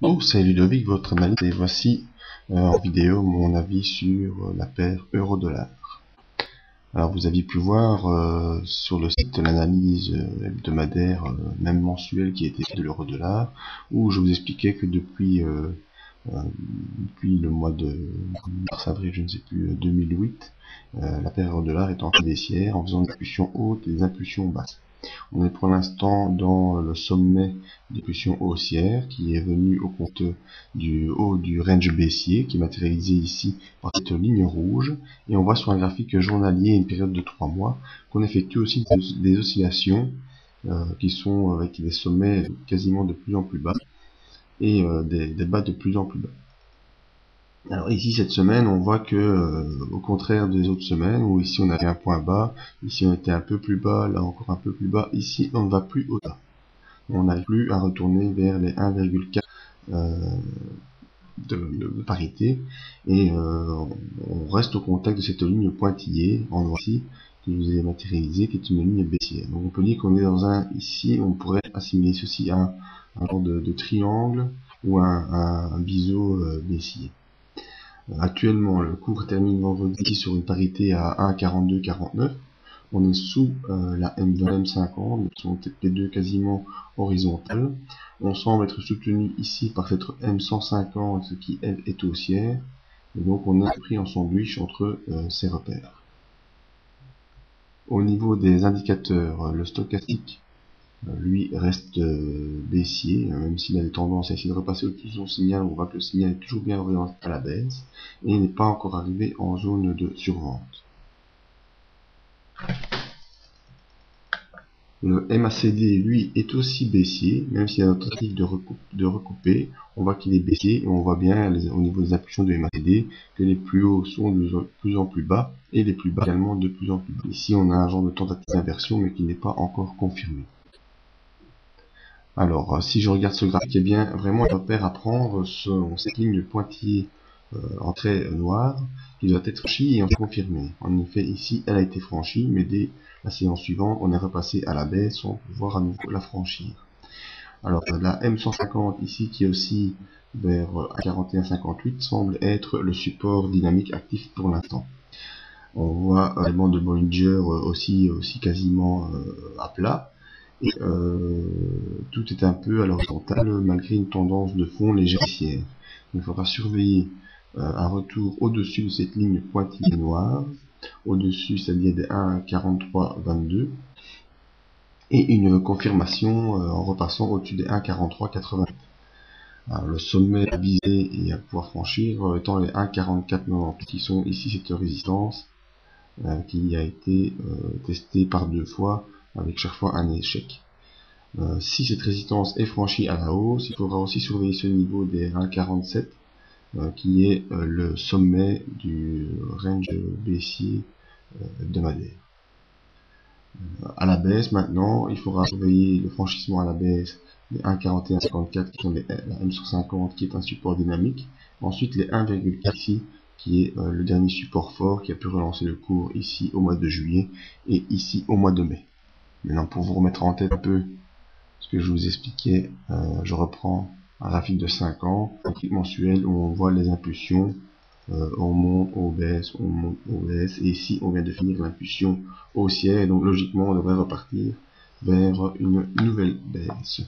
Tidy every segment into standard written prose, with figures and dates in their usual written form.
Oh, c'est Ludovic, votre analyste, et voici en vidéo mon avis sur la paire euro-dollar. Alors vous aviez pu voir sur le site l'analyse hebdomadaire, même mensuelle, qui était de l'euro-dollar, où je vous expliquais que depuis le mois de mars-avril, je ne sais plus, 2008, la paire euro-dollar est en train baissière en faisant des impulsions hautes et des impulsions basses. On est pour l'instant dans le sommet des pressions haussières qui est venu au compte du haut du range baissier qui est matérialisé ici par cette ligne rouge, et on voit sur un graphique journalier une période de 3 mois qu'on effectue aussi des oscillations qui sont avec des sommets quasiment de plus en plus bas et des bas de plus en plus bas. Alors ici cette semaine on voit que au contraire des autres semaines où ici on avait un point bas, ici on était un peu plus bas, là encore un peu plus bas, ici on ne va plus au-delà. On n'arrive plus à retourner vers les 1,4 de parité et on reste au contact de cette ligne pointillée en noir ici que je vous ai matérialisé, qui est une ligne baissière. Donc on peut dire qu'on est dans un, ici on pourrait assimiler ceci à un genre de triangle ou un biseau baissier. Actuellement, le cours termine vendredi sur une parité à 1,4249. On est sous la M20, M50, qui sont les deux quasiment horizontales. On semble être soutenu ici par cette M150 qui, elle, est haussière. Et donc, on a pris en sandwich entre ces repères. Au niveau des indicateurs, le stochastique, lui, reste baissier, même s'il a des tendances à essayer de repasser au-dessus de son signal. On voit que le signal est toujours bien orienté à la baisse et n'est pas encore arrivé en zone de survente. Le MACD, lui, est aussi baissier, même s'il y a une tentative de recouper. On voit qu'il est baissier et on voit bien au niveau des impulsions de MACD que les plus hauts sont de plus en plus bas et les plus bas également de plus en plus bas. Ici, on a un genre de tentative d'inversion mais qui n'est pas encore confirmé. Alors, si je regarde ce graphique, eh bien, vraiment, le repère à prendre sont cette ligne pointillée en trait noir qui doit être franchie et confirmée. En effet, ici, elle a été franchie, mais dès la séance suivante, on est repassé à la baisse sans pouvoir à nouveau la franchir. Alors, la M150 ici, qui est aussi vers 41,58, semble être le support dynamique actif pour l'instant. On voit les bandes de Bollinger aussi quasiment à plat. Et tout est un peu à l'horizontale malgré une tendance de fond légère. Il faudra surveiller un retour au-dessus de cette ligne pointillée noire, au-dessus, c'est-à-dire des 1,4322, et une confirmation en repassant au-dessus des 1,4380. Le sommet à viser et à pouvoir franchir étant les 1,4490 qui sont ici cette résistance qui a été testée par 2 fois avec chaque fois un échec. Si cette résistance est franchie à la hausse, il faudra aussi surveiller ce niveau des 1,47 qui est le sommet du range baissier hebdomadaire. À la baisse maintenant, il faudra surveiller le franchissement à la baisse des 1,4154 qui sont la M150 qui est un support dynamique. Ensuite les 1,4 ici qui est le dernier support fort qui a pu relancer le cours ici au mois de juillet et ici au mois de mai. Maintenant, pour vous remettre en tête un peu ce que je vous expliquais, je reprends un graphique de 5 ans, un graphique mensuel où on voit les impulsions, on monte, on baisse, on monte, on baisse, et ici on vient de finir l'impulsion haussière, et donc logiquement on devrait repartir vers une nouvelle baisse.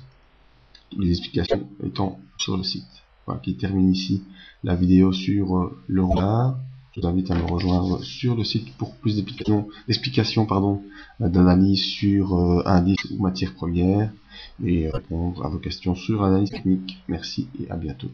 Les explications étant sur le site. Voilà, qui termine ici la vidéo sur l'euro-dollar. Je vous invite à me rejoindre sur le site pour plus d'explications d'analyse sur indices ou matières premières et répondre à vos questions sur l'analyse technique. Merci et à bientôt.